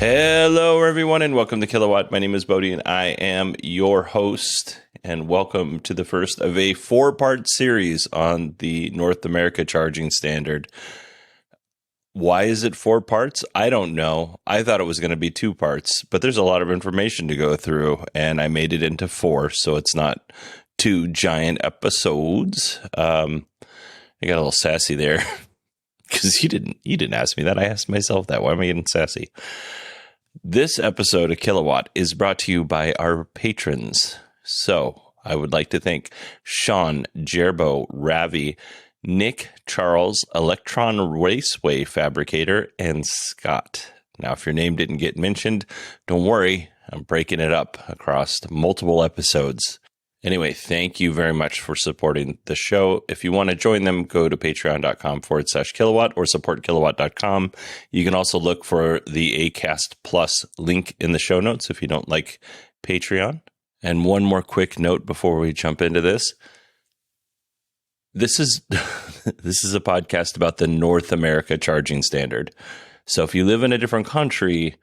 Hello, everyone, and welcome to Kilowatt. My name is Bodie, and I am your host. And welcome to the first of a four-part series on the North America charging standard. Why is it 4 parts? I don't know. I thought it was going to be 2 parts, but there's a lot of information to go through, and I made it into 4, so it's not 2 giant episodes. I got a little sassy there because you didn't ask me that. I asked myself that. Why am I getting sassy? This episode of Kilowatt is brought to you by our patrons. So I would like to thank Sean, Jerbo, Ravi, Nick, Charles, Electron Raceway Fabricator, and Scott. Now, if your name didn't get mentioned, don't worry. I'm breaking it up across multiple episodes. Anyway, thank you very much for supporting the show. If you want to join them, go to patreon.com/kilowatt or supportkilowatt.com. You can also look for the Acast Plus link in the show notes if you don't like Patreon. And one more quick note before we jump into this. This is a podcast about the North America charging standard. So if you live in a different country,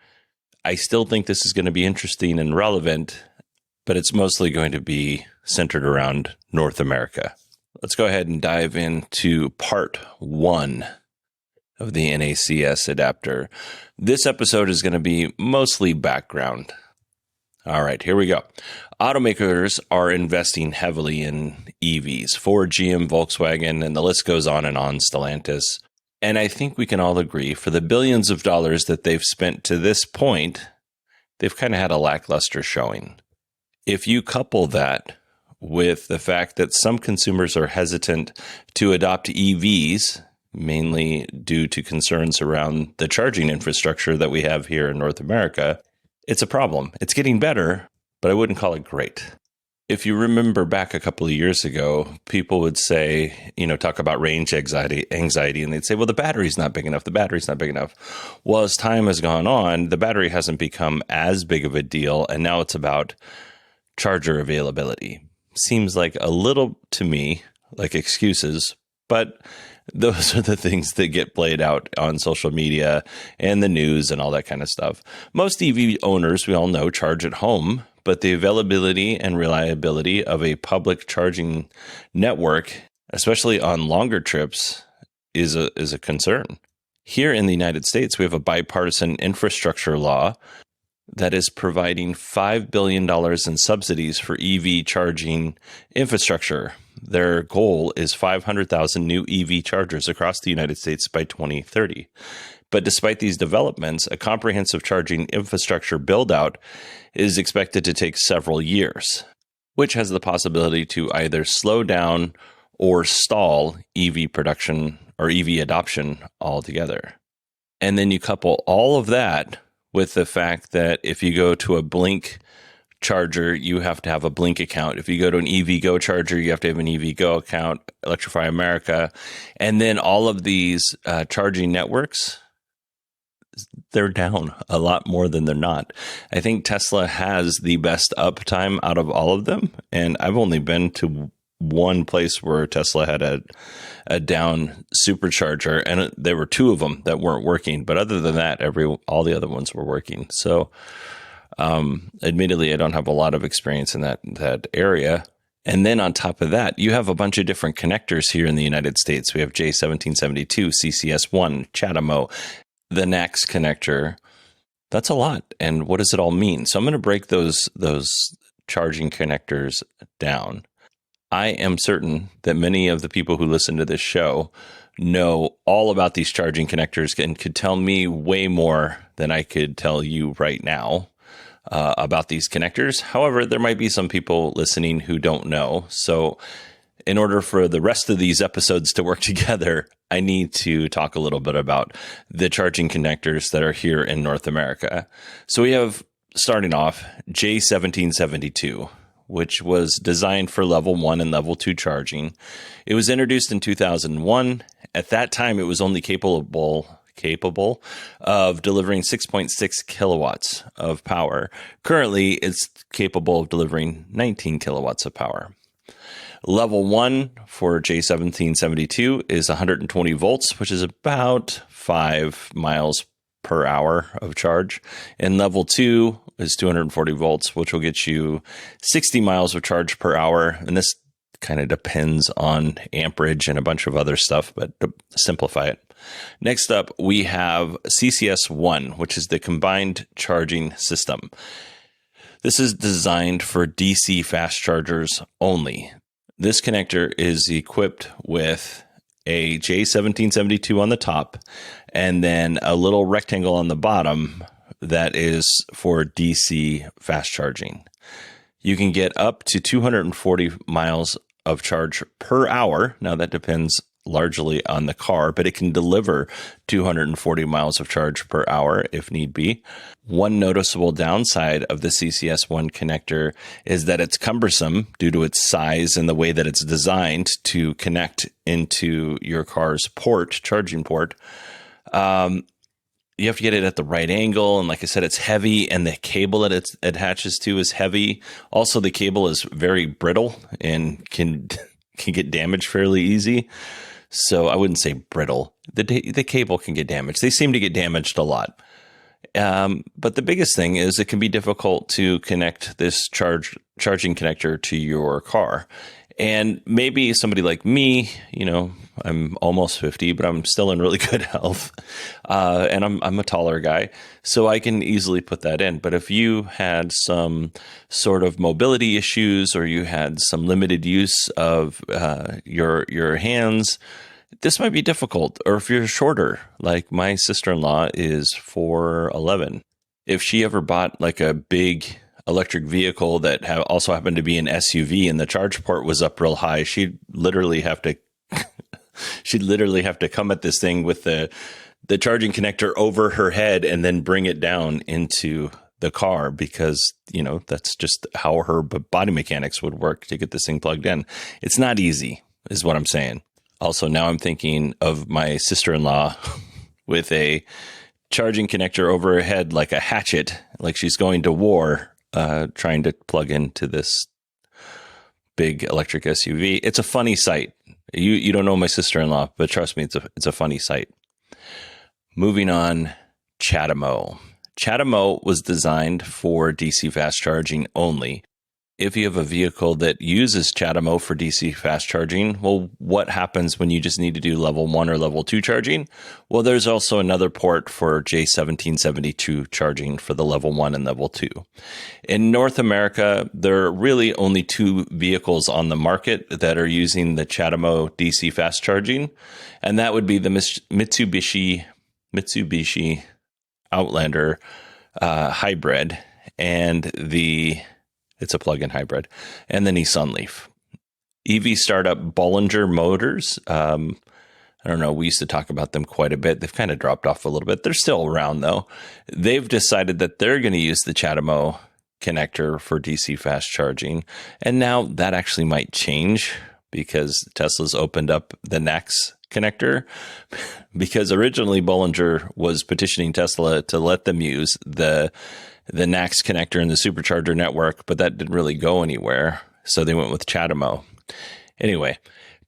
I still think this is going to be interesting and relevant, but it's mostly going to be centered around North America. Let's go ahead and dive into part 1 of the NACS adapter. This episode is going to be mostly background. All right, here we go. Automakers are investing heavily in EVs. Ford, GM, Volkswagen, and the list goes on and on, Stellantis. And I think we can all agree, for the billions of dollars that they've spent to this point, they've kind of had a lackluster showing. If you couple that with the fact that some consumers are hesitant to adopt EVs, mainly due to concerns around the charging infrastructure that we have here in North America, it's a problem. It's getting better, but I wouldn't call it great. If you remember back a couple of years ago, people would say, talk about range anxiety, and they'd say, well, the battery's not big enough. The battery's not big enough. Well, as time has gone on, the battery hasn't become as big of a deal, and now it's about charger availability. Seems like a little, to me, like excuses, but those are the things that get played out on social media and the news and all that kind of stuff. Most EV owners, we all know, charge at home, but the availability and reliability of a public charging network, especially on longer trips, is a concern. Here in the United States, we have a bipartisan infrastructure law that is providing $5 billion in subsidies for EV charging infrastructure. Their goal is 500,000 new EV chargers across the United States by 2030. But despite these developments, a comprehensive charging infrastructure build-out is expected to take several years, which has the possibility to either slow down or stall EV production or EV adoption altogether. And then you couple all of that with the fact that if you go to a Blink charger, you have to have a Blink account. If you go to an EVgo charger, you have to have an EVgo account, Electrify America. And then all of these charging networks, they're down a lot more than they're not. I think Tesla has the best uptime out of all of them. And I've only been to one place where Tesla had a down supercharger, and there were 2 of them that weren't working. But other than that, all the other ones were working. So, admittedly, I don't have a lot of experience in that area. And then on top of that, you have a bunch of different connectors here in the United States. We have J1772, CCS1, CHAdeMO, the NACS connector. That's a lot. And what does it all mean? So I'm going to break those charging connectors down. I am certain that many of the people who listen to this show know all about these charging connectors and could tell me way more than I could tell you right now about these connectors. However, there might be some people listening who don't know. So in order for the rest of these episodes to work together, I need to talk a little bit about the charging connectors that are here in North America. So we have, starting off, J1772. which was designed for level 1 and level 2 charging. It was introduced in 2001. At that time, it was only capable of delivering 6.6 kilowatts of power. Currently, it's capable of delivering 19 kilowatts of power. Level 1 for J1772 is 120 volts, which is about 5 miles per hour of charge. And level 2 is 240 volts, which will get you 60 miles of charge per hour. And this kind of depends on amperage and a bunch of other stuff, but to simplify it. Next up, we have CCS1, which is the combined charging system. This is designed for DC fast chargers only. This connector is equipped with a J1772 on the top and then a little rectangle on the bottom that is for DC fast charging. You can get up to 240 miles of charge per hour. Now that depends largely on the car, but it can deliver 240 miles of charge per hour if need be. One noticeable downside of the CCS1 connector is that it's cumbersome due to its size and the way that it's designed to connect into your car's charging port. You have to get it at the right angle. And like I said, it's heavy, and the cable that it attaches to is heavy. Also, the cable is very brittle and can get damaged fairly easy. So I wouldn't say brittle. The cable can get damaged. They seem to get damaged a lot. But the biggest thing is it can be difficult to connect this charging connector to your car. And maybe somebody like me, I'm almost 50, but I'm still in really good health. And I'm a taller guy, so I can easily put that in. But if you had some sort of mobility issues, or you had some limited use of your hands, this might be difficult. Or if you're shorter, like my sister-in-law is 4'11". If she ever bought like a big electric vehicle that also happened to be an SUV and the charge port was up real high, she'd literally have to come at this thing with the charging connector over her head and then bring it down into the car, because that's just how her body mechanics would work to get this thing plugged in. It's not easy, is what I'm saying. Also, now I'm thinking of my sister-in-law with a charging connector over her head like a hatchet, like she's going to war, trying to plug into this big electric SUV. It's a funny sight. You don't know my sister-in-law, but trust me, it's a funny sight. Moving on, CHAdeMO. CHAdeMO was designed for DC fast charging only. If you have a vehicle that uses CHAdeMO for DC fast charging, well, what happens when you just need to do level 1 or level 2 charging? Well, there's also another port for J1772 charging for the level 1 and level 2. In North America, there are really only 2 vehicles on the market that are using the CHAdeMO DC fast charging, and that would be the Mitsubishi Outlander hybrid and it's a plug-in hybrid, and the Nissan Leaf. EV startup Bollinger Motors, I don't know, we used to talk about them quite a bit. They've kind of dropped off a little bit. They're still around, though. They've decided that they're going to use the CHAdeMO connector for DC fast charging, and now that actually might change because Tesla's opened up the NACS connector, because originally Bollinger was petitioning Tesla to let them use the NACS connector in the Supercharger network, but that didn't really go anywhere, so they went with CHAdeMO. Anyway,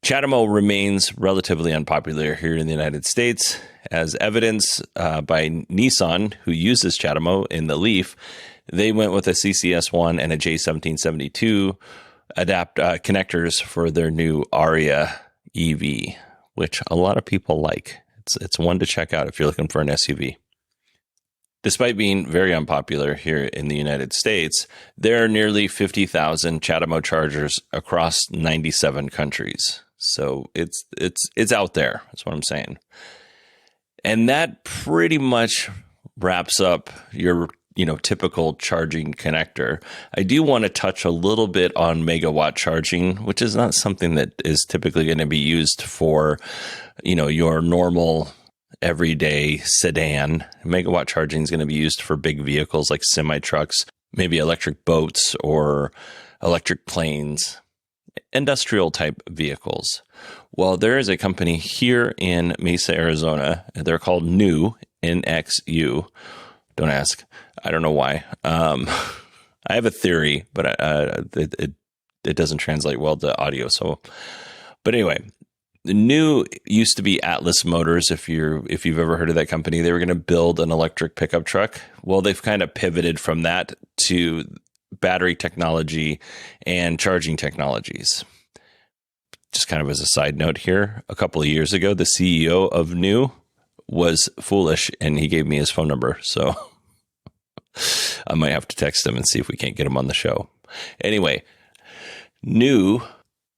CHAdeMO remains relatively unpopular here in the United States, as evidenced by Nissan, who uses CHAdeMO in the Leaf. They went with a CCS1 and a J1772 connectors for their new Aria EV, which a lot of people like. It's one to check out if you're looking for an SUV. Despite being very unpopular here in the United States, there are nearly 50,000 CHAdeMO chargers across 97 countries. So it's out there. That's what I'm saying. And that pretty much wraps up your typical charging connector. I do want to touch a little bit on megawatt charging, which is not something that is typically going to be used for, your normal everyday sedan. Megawatt charging is going to be used for big vehicles like semi trucks, maybe electric boats, or electric planes, industrial type vehicles. Well, there is a company here in Mesa, Arizona. They're called NACS. Don't ask. I don't know why. I have a theory, but it doesn't translate well to audio. So, but anyway, the new used to be Atlas Motors. If you've ever heard of that company, they were going to build an electric pickup truck. Well, they've kind of pivoted from that to battery technology and charging technologies. Just kind of as a side note here, a couple of years ago, the CEO of New was foolish and he gave me his phone number. So I might have to text him and see if we can't get him on the show. Anyway, New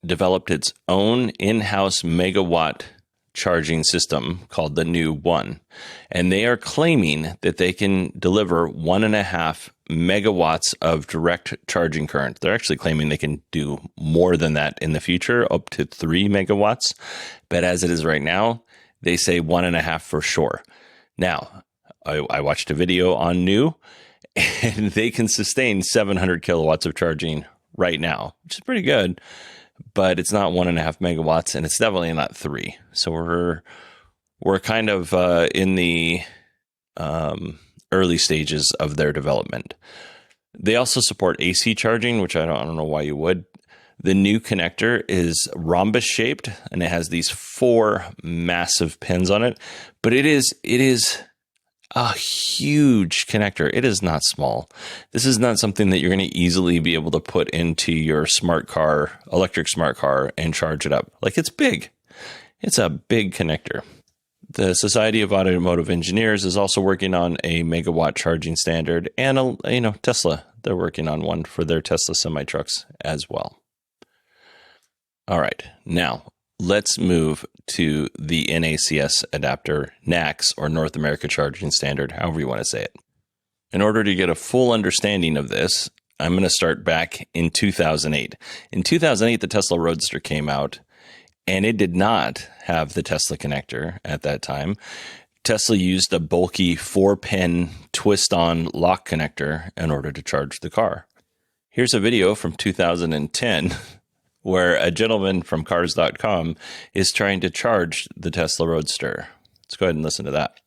developed its own in-house megawatt charging system called the New One. And they are claiming that they can deliver 1.5 megawatts of direct charging current. They're actually claiming they can do more than that in the future, up to 3 megawatts. But as it is right now, they say 1.5 for sure. Now, I watched a video on New, and they can sustain 700 kilowatts of charging right now, which is pretty good. But it's not 1.5 megawatts, and it's definitely not 3. So we're kind of in the early stages of their development. They also support AC charging, which I don't know why you would. The new connector is rhombus shaped, and it has these 4 massive pins on it. But it is a huge connector. It is not small. This is not something that you're going to easily be able to put into your smart car, electric smart car, and charge it up. Like, it's big. It's a big connector. The Society of Automotive Engineers is also working on a megawatt charging standard, and Tesla, they're working on one for their Tesla semi-trucks as well. All right, now let's move to the NACS adapter, NACS, or North America Charging Standard, however you want to say it. In order to get a full understanding of this, I'm going to start back in 2008. In 2008, the Tesla Roadster came out, and it did not have the Tesla connector at that time. Tesla used a bulky 4-pin twist-on lock connector in order to charge the car. Here's a video from 2010 where a gentleman from cars.com is trying to charge the Tesla Roadster. Let's go ahead and listen to that.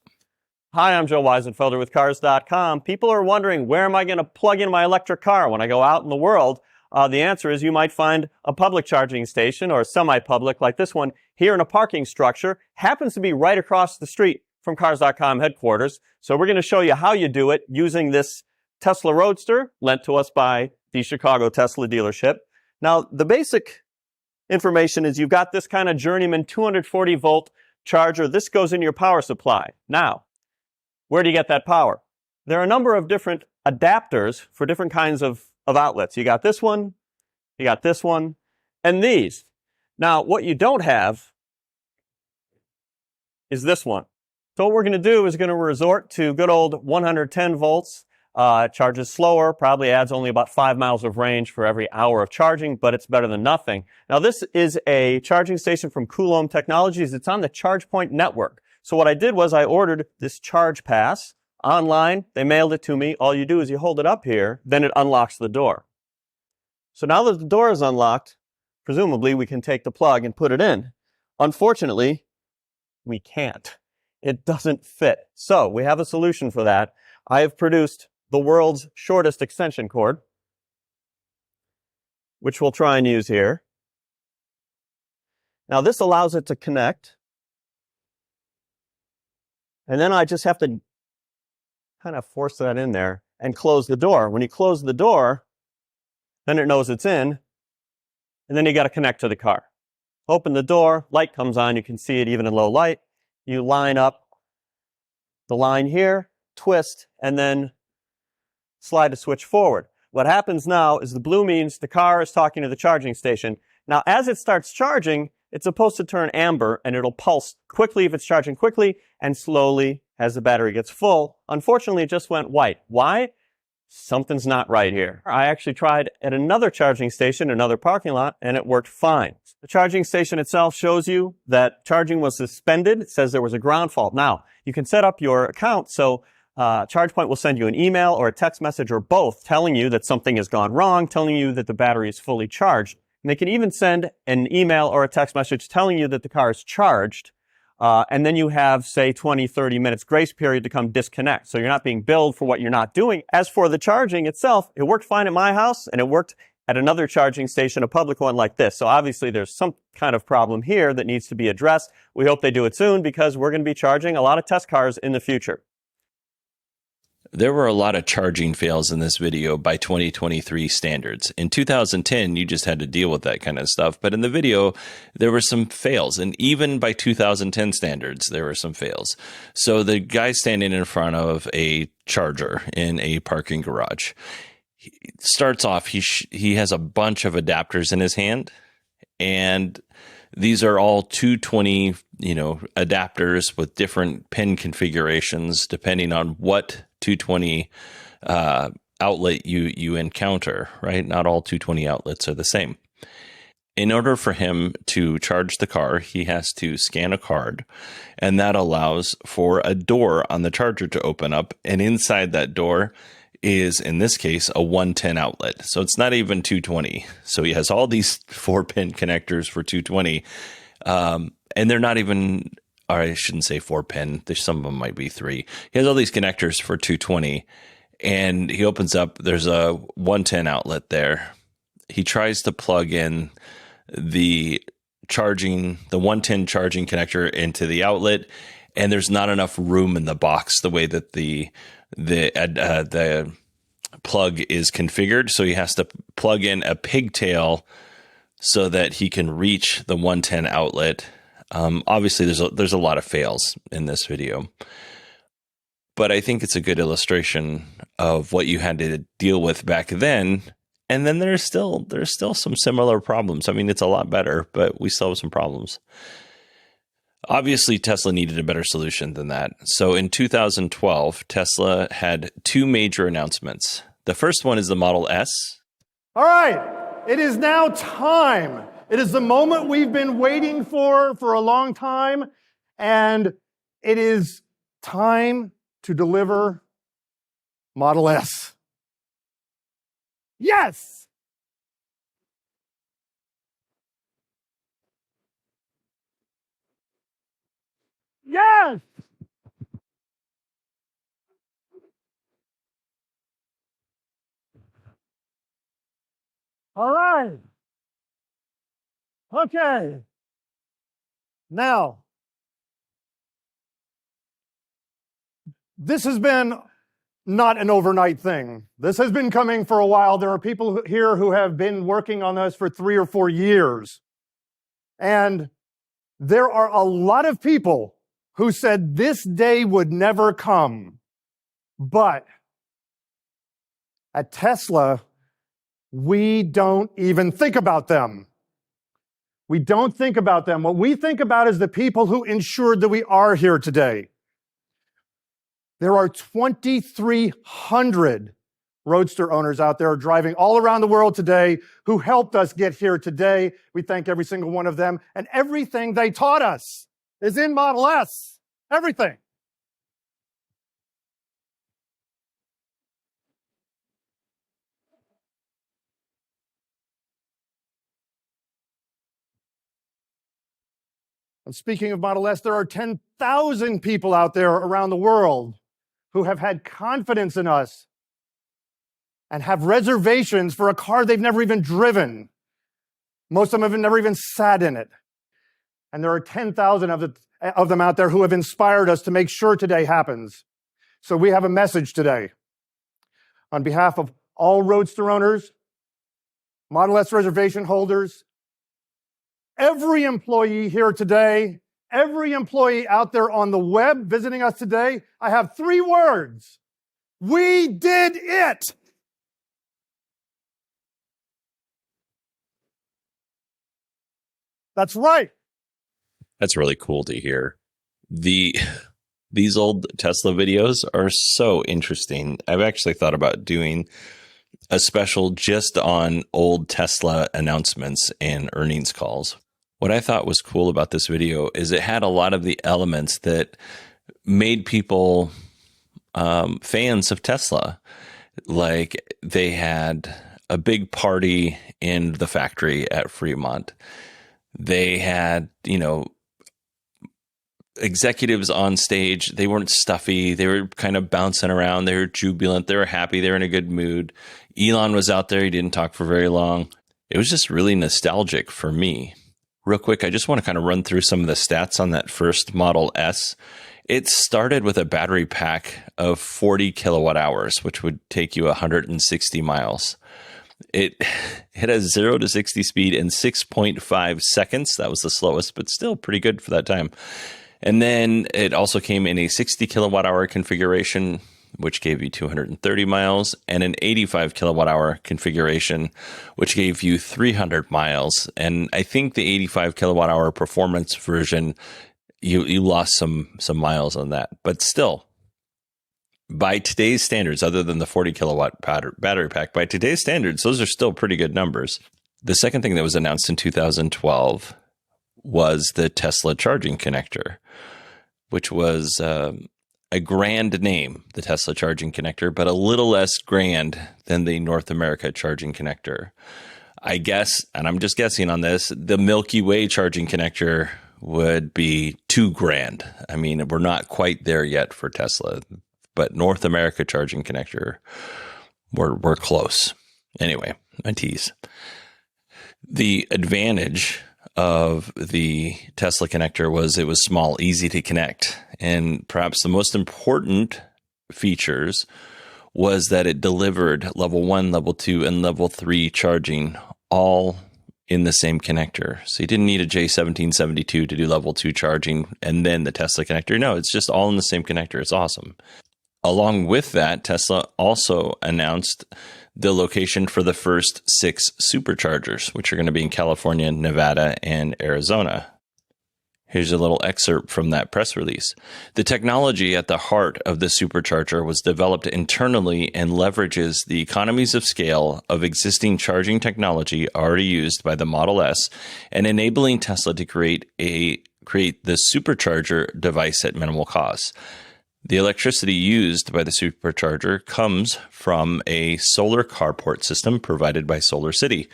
Hi, I'm Joe Weisenfelder with cars.com. People are wondering, where am I going to plug in my electric car when I go out in the world? The answer is you might find a public charging station or a semi-public like this one here in a parking structure. Happens to be right across the street from cars.com headquarters. So we're going to show you how you do it using this Tesla Roadster lent to us by the Chicago Tesla dealership. Now, the basic information is you've got this kind of journeyman 240 volt charger. This goes in your power supply. Now, where do you get that power? There are a number of different adapters for different kinds of outlets. You got this one, you got this one, and these. Now, what you don't have is this one. So what we're going to do is going to resort to good old 110 volts. Charges slower, probably adds only about 5 miles of range for every hour of charging, but it's better than nothing. Now, this is a charging station from Coulomb Technologies. It's on the ChargePoint network. So what I did was I ordered this charge pass online. They mailed it to me. All you do is you hold it up here, then it unlocks the door. So now that the door is unlocked, presumably we can take the plug and put it in. Unfortunately, we can't. It doesn't fit. So we have a solution for that. I have produced the world's shortest extension cord, which we'll try and use here. Now this allows it to connect. And then I just have to kind of force that in there and close the door. When you close the door, then it knows it's in. And then you got to connect to the car. Open the door, light comes on. You can see it even in low light. You line up the line here, twist, and then slide the switch forward. What happens now is the blue means the car is talking to the charging station. Now, as it starts charging, it's supposed to turn amber, and it'll pulse quickly if it's charging quickly and slowly as the battery gets full. Unfortunately, it just went white. Why? Something's not right here. I actually tried at another charging station, another parking lot, and it worked fine. The charging station itself shows you that charging was suspended. It says there was a ground fault. Now, you can set up your account so ChargePoint will send you an email or a text message or both telling you that something has gone wrong, telling you that the battery is fully charged. And they can even send an email or a text message telling you that the car is charged. And then you have, say, 20, 30 minutes grace period to come disconnect. So you're not being billed for what you're not doing. As for the charging itself, it worked fine at my house, and it worked at another charging station, a public one like this. So obviously there's some kind of problem here that needs to be addressed. We hope they do it soon because we're going to be charging a lot of test cars in the future. There were a lot of charging fails in this video by 2023 standards. In 2010, you just had to deal with that kind of stuff. But in the video, there were some fails. And even by 2010 standards, there were some fails. So the guy standing in front of a charger in a parking garage, he starts off, he has a bunch of adapters in his hand. And these are all 220, adapters with different pin configurations depending on what 220 outlet you encounter, right? Not all 220 outlets are the same. In order for him to charge the car, he has to scan a card, and that allows for a door on the charger to open up. And inside that door is, in this case, a 110 outlet. So it's not even 220. So he has all these 4-pin connectors for 220. And they're not even, or I shouldn't say 4-pin. Some of them might be 3. He has all these connectors for 220. And he opens up, there's a 110 outlet there. He tries to plug in the 110 charging connector into the outlet, and there's not enough room in the box the way that the plug is configured. So he has to plug in a pigtail so that he can reach the 110 outlet. Obviously, there's a lot of fails in this video, but I think it's a good illustration of what you had to deal with back then. And then there's still some similar problems. I mean, it's a lot better, but we still have some problems. Obviously, Tesla needed a better solution than that. So in 2012, Tesla had 2 major announcements. The first one is the Model S. All right, it is now time. It is the moment we've been waiting for a long time, and it is time to deliver Model S. Yes! Yes! All right. Okay. Now, this has been not an overnight thing. This has been coming for a while. There are people here who have been working on this for 3 or 4 years. And there are a lot of people who said this day would never come. But at Tesla, we don't even think about them. We don't think about them. What we think about is the people who ensured that we are here today. There are 2,300 Roadster owners out there driving all around the world today who helped us get here today. We thank every single one of them. And everything they taught us is in Model S. Everything. And speaking of Model S, there are 10,000 people out there around the world who have had confidence in us and have reservations for a car they've never even driven. Most of them have never even sat in it. And there are 10,000 of them out there who have inspired us to make sure today happens. So we have a message today. On behalf of all Roadster owners, Model S reservation holders, every employee here today, every employee out there on the web visiting us today, I have 3 words. We did it! That's right. That's really cool to hear. These old Tesla videos are so interesting. I've actually thought about doing a special just on old Tesla announcements and earnings calls. What I thought was cool about this video is it had a lot of the elements that made people fans of Tesla. Like, they had a big party in the factory at Fremont. They had, executives on stage. They weren't stuffy. They were kind of bouncing around. They were jubilant. They were happy. They were in a good mood. Elon was out there. He didn't talk for very long. It was just really nostalgic for me. Real quick, I just want to kind of run through some of the stats on that first Model S. It started with a battery pack of 40 kilowatt hours, which would take you 160 miles. It hit a 0 to 60 speed in 6.5 seconds. That was the slowest, but still pretty good for that time. And then it also came in a 60 kilowatt hour configuration, which gave you 230 miles, and an 85 kilowatt hour configuration, which gave you 300 miles. And I think the 85 kilowatt hour performance version, you lost some miles on that. But still, by today's standards, other than the 40 kilowatt battery pack, by today's standards, those are still pretty good numbers. The second thing that was announced in 2012 was the Tesla charging connector, which was a grand name, the Tesla charging connector, but a little less grand than the North America charging connector. I guess, and I'm just guessing on this, the Milky Way charging connector would be $2,000. I mean, we're not quite there yet for Tesla, but North America charging connector, we're close. Anyway, I tease. The advantage of the Tesla connector was it was small, easy to connect. And perhaps the most important features was that it delivered level 1, level 2, and level 3 charging all in the same connector. So you didn't need a J1772 to do level 2 charging and then the Tesla connector. No, it's just all in the same connector. It's awesome. Along with that, Tesla also announced the location for the first 6 superchargers, which are going to be in California, Nevada, and Arizona. Here's a little excerpt from that press release. The technology at the heart of the supercharger was developed internally and leverages the economies of scale of existing charging technology already used by the Model S and enabling Tesla to create the supercharger device at minimal cost. The electricity used by the supercharger comes from a solar carport system provided by SolarCity,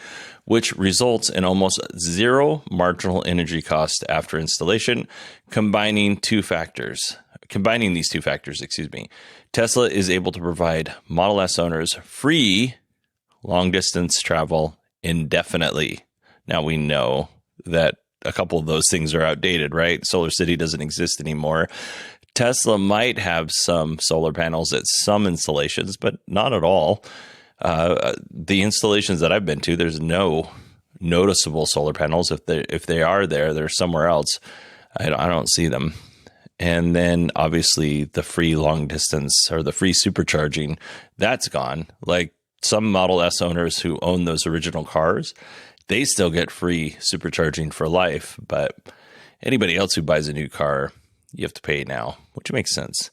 which results in almost zero marginal energy cost after installation. Combining these two factors, Tesla is able to provide Model S owners free long-distance travel indefinitely. Now we know that a couple of those things are outdated, right? SolarCity doesn't exist anymore. Tesla might have some solar panels at some installations, but not at all. The installations that I've been to, there's no noticeable solar panels. If they are there, they're somewhere else. I don't see them. And then obviously the free long distance or the free supercharging, that's gone. Like some Model S owners who own those original cars, they still get free supercharging for life. But anybody else who buys a new car, you have to pay now, which makes sense.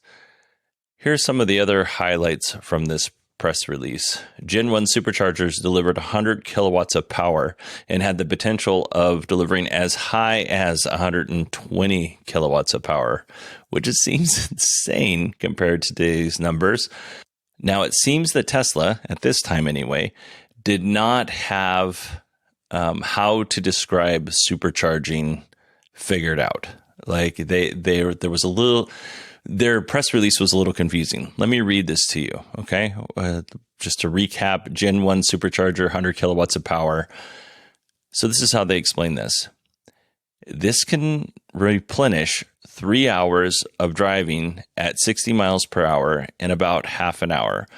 Here's some of the other highlights from this press release. Gen 1 superchargers delivered 100 kilowatts of power and had the potential of delivering as high as 120 kilowatts of power, which it seems insane compared to today's numbers. Now, it seems that Tesla, at this time anyway, did not have how to describe supercharging figured out. Like there was a little, their press release was a little confusing. Let me read this to you, okay? Just to recap, Gen 1 supercharger, 100 kilowatts of power. So this is how they explain this. This can replenish 3 hours of driving at 60 miles per hour in about half an hour,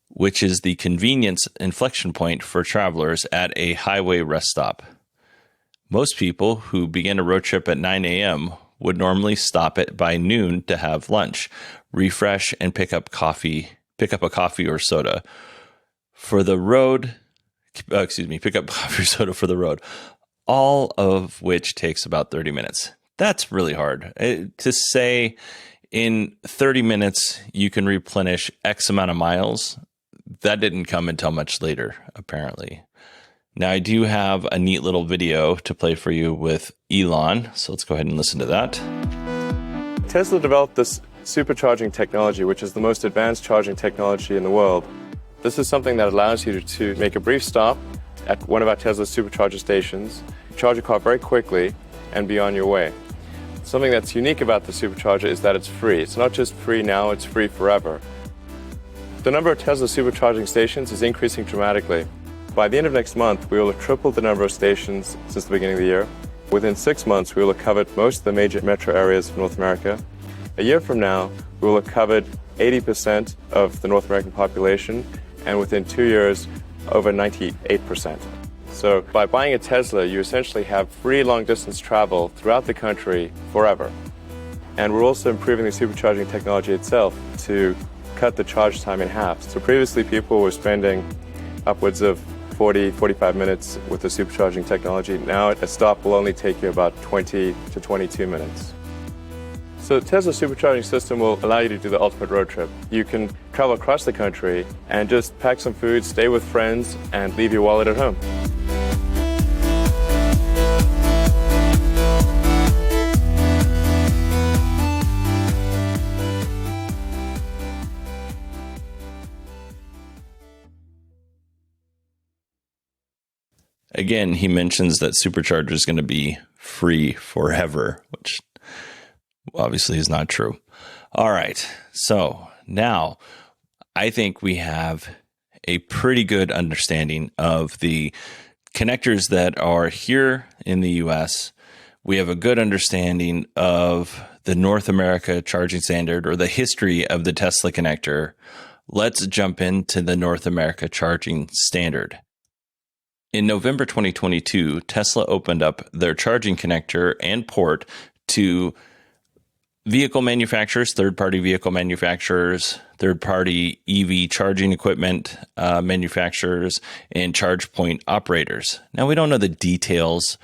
which is the convenience inflection point for travelers at a highway rest stop. Most people who begin a road trip at 9 a.m. would normally stop it by noon to have lunch, refresh, and pick up a coffee or soda for the road. Pick up coffee or soda for the road, all of which takes about 30 minutes. That's really hard to say. In 30 minutes, you can replenish X amount of miles. That didn't come until much later, apparently. Now, I do have a neat little video to play for you with Elon, so let's go ahead and listen to that. Tesla developed this supercharging technology, which is the most advanced charging technology in the world. This is something that allows you to make a brief stop at one of our Tesla supercharger stations, charge your car very quickly, and be on your way. Something that's unique about the supercharger is that it's free. It's not just free now, it's free forever. The number of Tesla supercharging stations is increasing dramatically. By the end of next month, we will have tripled the number of stations since the beginning of the year. Within 6 months, we will have covered most of the major metro areas of North America. A year from now, we will have covered 80% of the North American population, and within 2 years, over 98%. So by buying a Tesla, you essentially have free long-distance travel throughout the country forever. And we're also improving the supercharging technology itself to cut the charge time in half. So previously, people were spending upwards of 40-45 minutes with the supercharging technology. Now a stop will only take you about 20 to 22 minutes. So the Tesla supercharging system will allow you to do the ultimate road trip. You can travel across the country and just pack some food, stay with friends, and leave your wallet at home. Again, he mentions that Supercharger is going to be free forever, which obviously is not true. All right. So now I think we have a pretty good understanding of the connectors that are here in the US. We have a good understanding of the North America charging standard, or the history of the Tesla connector. Let's jump into the North America charging standard. In November 2022, Tesla opened up their charging connector and port to vehicle manufacturers, third-party vehicle manufacturers, third-party EV charging equipment manufacturers, and charge point operators. Now, we don't know the details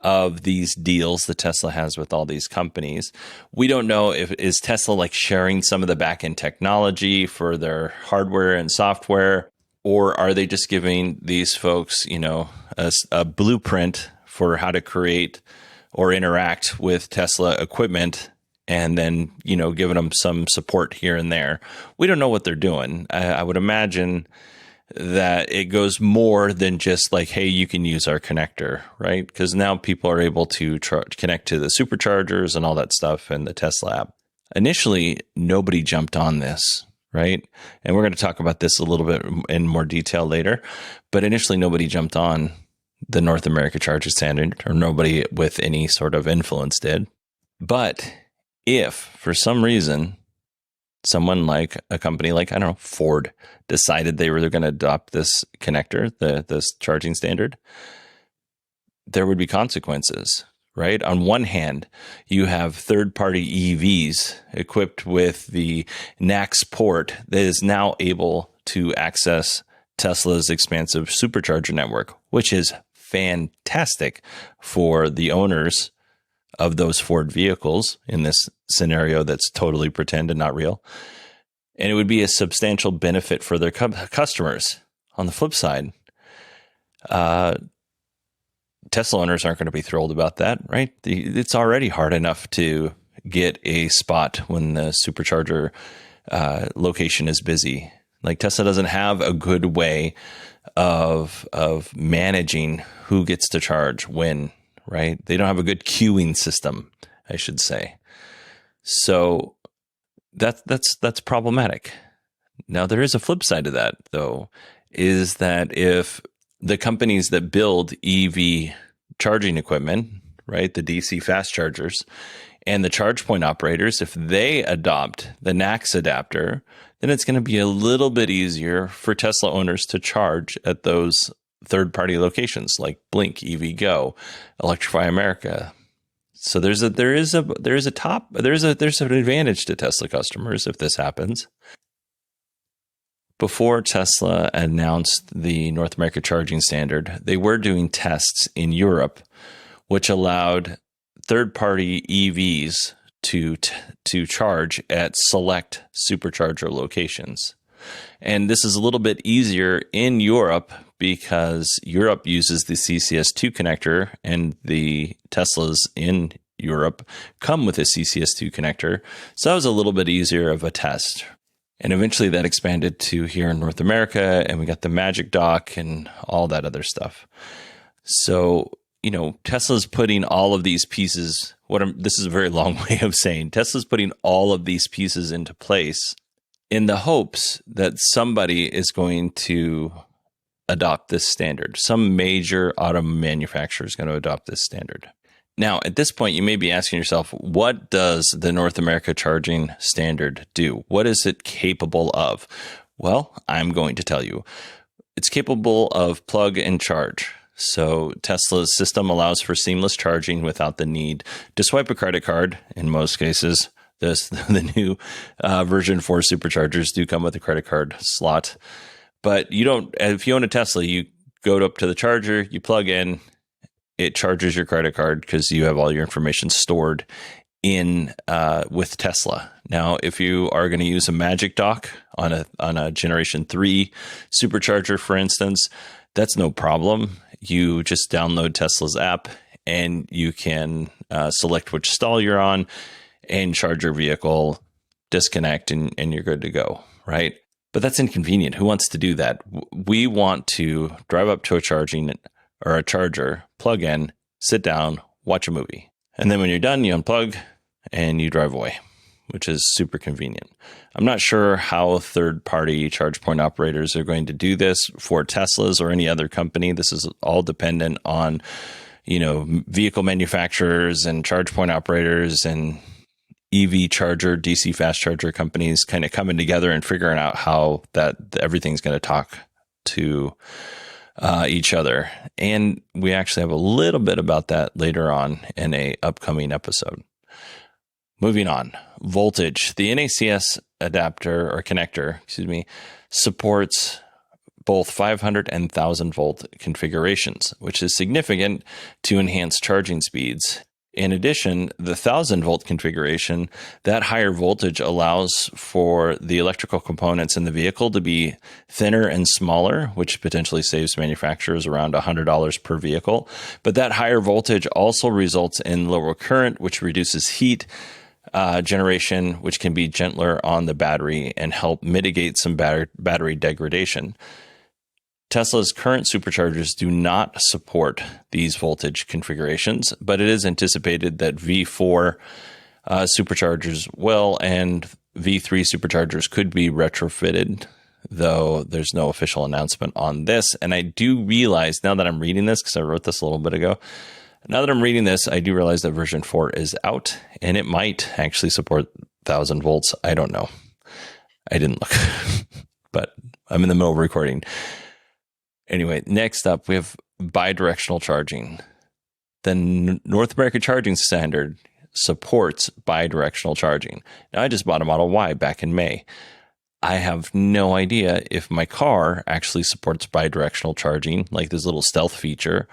of these deals that Tesla has with all these companies. We don't know is Tesla like sharing some of the back-end technology for their hardware and software, or are they just giving these folks, a blueprint for how to create or interact with Tesla equipment, and then, giving them some support here and there? We don't know what they're doing. I would imagine that it goes more than just like, hey, you can use our connector, right? Because now people are able to connect to the superchargers and all that stuff in the Tesla app. Initially, nobody jumped on this, right? And we're going to talk about this a little bit in more detail later. But initially, nobody jumped on the North America charging standard, or nobody with any sort of influence did. But if for some reason someone like a company like, Ford decided they were going to adopt this connector, this charging standard, there would be consequences, right? On one hand, you have third-party EVs equipped with the NACS port that is now able to access Tesla's expansive supercharger network, which is fantastic for the owners of those Ford vehicles in this scenario that's totally pretend and not real. And it would be a substantial benefit for their customers. On the flip side, Tesla owners aren't going to be thrilled about that, right? It's already hard enough to get a spot when the supercharger location is busy. Like, Tesla doesn't have a good way of managing who gets to charge when, right? They don't have a good queuing system, I should say. So that's problematic. Now, there is a flip side to that, though, is that if the companies that build EV charging equipment, right, the DC fast chargers, and the charge point operators, if they adopt the NACS adapter, then it's going to be a little bit easier for Tesla owners to charge at those third-party locations like Blink, EVgo, Electrify America. So there's an advantage to Tesla customers if this happens. Before Tesla announced the North America charging standard, they were doing tests in Europe, which allowed third-party EVs to charge at select supercharger locations. And this is a little bit easier in Europe because Europe uses the CCS2 connector, and the Teslas in Europe come with a CCS2 connector. So that was a little bit easier of a test. And eventually that expanded to here in North America, and we got the Magic Dock and all that other stuff. So, Tesla's putting all of these pieces, this is a very long way of saying, Tesla's putting all of these pieces into place in the hopes that somebody is going to adopt this standard. Some major auto manufacturer is going to adopt this standard. Now, at this point, you may be asking yourself, what does the North America charging standard do? What is it capable of? Well, I'm going to tell you. It's capable of plug and charge. So Tesla's system allows for seamless charging without the need to swipe a credit card. In most cases, the new version 4 Superchargers do come with a credit card slot. But if you own a Tesla, you go up to the charger, you plug in, it charges your credit card because you have all your information stored in with Tesla. Now, if you are going to use a Magic Dock on a Generation 3 Supercharger, for instance, that's no problem. You just download Tesla's app and you can select which stall you're on and charge your vehicle, disconnect, and you're good to go, right? But that's inconvenient. Who wants to do that? We want to drive up to a charger, plug in, sit down, watch a movie. And then when you're done, you unplug and you drive away, which is super convenient. I'm not sure how third-party charge point operators are going to do this for Teslas or any other company. This is all dependent on, vehicle manufacturers and charge point operators and EV charger, DC fast charger companies kind of coming together and figuring out how that everything's going to talk to each other. And we actually have a little bit about that later on in a upcoming episode. Moving on, voltage. The NACS adapter or connector, supports both 500 and 1000 volt configurations, which is significant to enhance charging speeds. In addition, the 1000 volt configuration, that higher voltage allows for the electrical components in the vehicle to be thinner and smaller, which potentially saves manufacturers around $100 per vehicle. But that higher voltage also results in lower current, which reduces heat generation, which can be gentler on the battery and help mitigate some battery degradation. Tesla's current superchargers do not support these voltage configurations, but it is anticipated that V4 superchargers will, and V3 superchargers could be retrofitted, though there's no official announcement on this. And I do realize now that I'm reading this, because I wrote this a little bit ago, now that I'm reading this, I do realize that version 4 is out, and it might actually support 1000 volts. I don't know. I didn't look, but I'm in the middle of recording. Anyway, next up, we have bidirectional charging. The North America charging standard supports bidirectional charging. Now, I just bought a Model Y back in May. I have no idea if my car actually supports bidirectional charging, like this little stealth feature,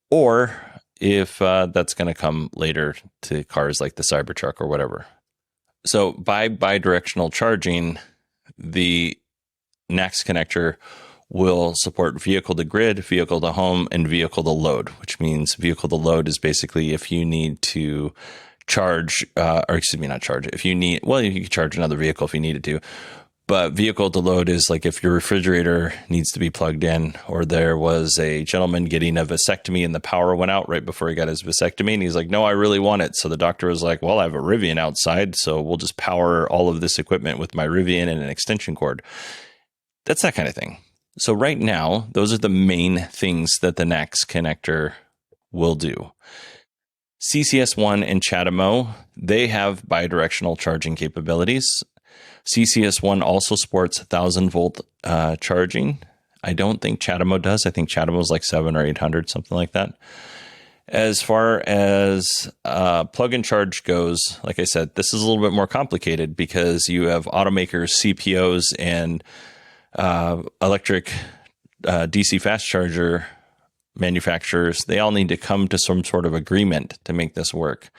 or if that's going to come later to cars like the Cybertruck or whatever. So by bidirectional charging, the NACS connector will support vehicle to grid, vehicle to home, and vehicle to load, which means vehicle to load is basically if you need to charge, if you need, well, you can charge another vehicle if you needed to. But vehicle to load is like if your refrigerator needs to be plugged in, or there was a gentleman getting a vasectomy and the power went out right before he got his vasectomy. And he's like, no, I really want it. So the doctor was like, well, I have a Rivian outside, so we'll just power all of this equipment with my Rivian and an extension cord. That's that kind of thing. So right now, those are the main things that the NACS connector will do. CCS1 and CHAdeMO, they have bidirectional charging capabilities. CCS1 also supports 1000 volt charging. I don't think CHAdeMO does. I think CHAdeMO is like 700 or 800, something like that. As far as plug and charge goes, like I said, this is a little bit more complicated because you have automakers, CPOs, and electric DC fast charger manufacturers. They all need to come to some sort of agreement to make this work.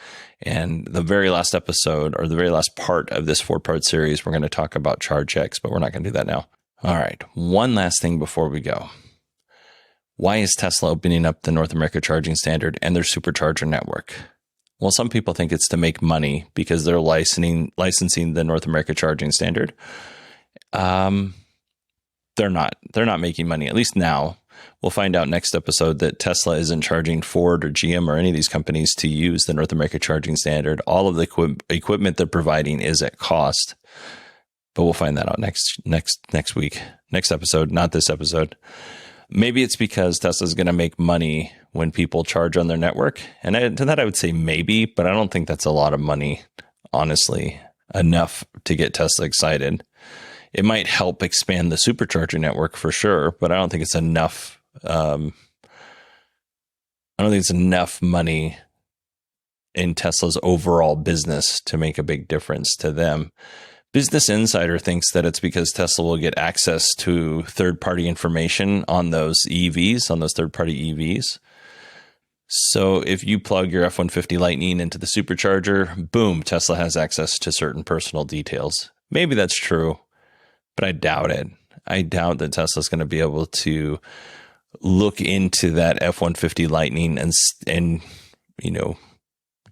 And the very last episode, or the very last part of this 4-part series, we're going to talk about charge checks, but we're not going to do that now. All right. One last thing before we go. Why is Tesla opening up the North America charging standard and their supercharger network? Well, some people think it's to make money because they're licensing the North America charging standard. They're not. They're not making money, at least now. We'll find out next episode that Tesla isn't charging Ford or GM or any of these companies to use the North America charging standard. All of the equipment they're providing is at cost. But we'll find that out next week, next episode, not this episode. Maybe it's because Tesla's going to make money when people charge on their network. And to that, I would say maybe, but I don't think that's a lot of money, honestly, enough to get Tesla excited. It might help expand the Supercharger network for sure, but I don't think it's enough. I don't think it's enough money in Tesla's overall business to make a big difference to them. Business Insider thinks that it's because Tesla will get access to third-party information on those EVs, on those third-party EVs. So if you plug your F-150 Lightning into the Supercharger, boom, Tesla has access to certain personal details. Maybe that's true, but I doubt it. I doubt that Tesla's going to be able to look into that F-150 Lightning and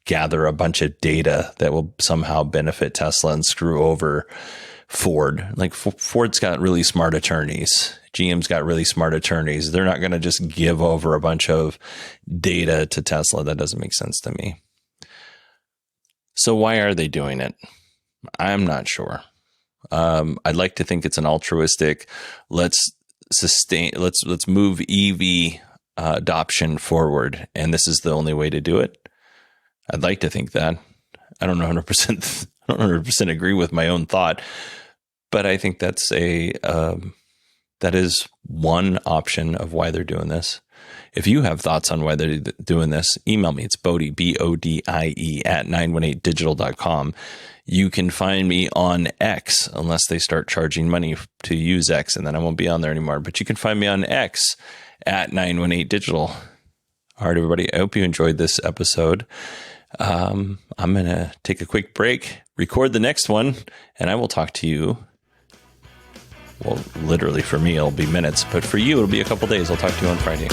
gather a bunch of data that will somehow benefit Tesla and screw over Ford. Like Ford's got really smart attorneys. GM's got really smart attorneys. They're not going to just give over a bunch of data to Tesla. That doesn't make sense to me. So why are they doing it? I'm not sure. I'd like to think it's an altruistic, let's move EV adoption forward. And this is the only way to do it. I'd like to think that. I don't 100% agree with my own thought, but I think that is one option of why they're doing this. If you have thoughts on why they're doing this, email me. It's Bodie, Bodie, at 918digital.com. You can find me on X, unless they start charging money to use X, and then I won't be on there anymore. But you can find me on X at 918digital. All right, everybody. I hope you enjoyed this episode. I'm going to take a quick break, record the next one, and I will talk to you. Well, literally for me, it'll be minutes, but for you, it'll be a couple days. I'll talk to you on Friday.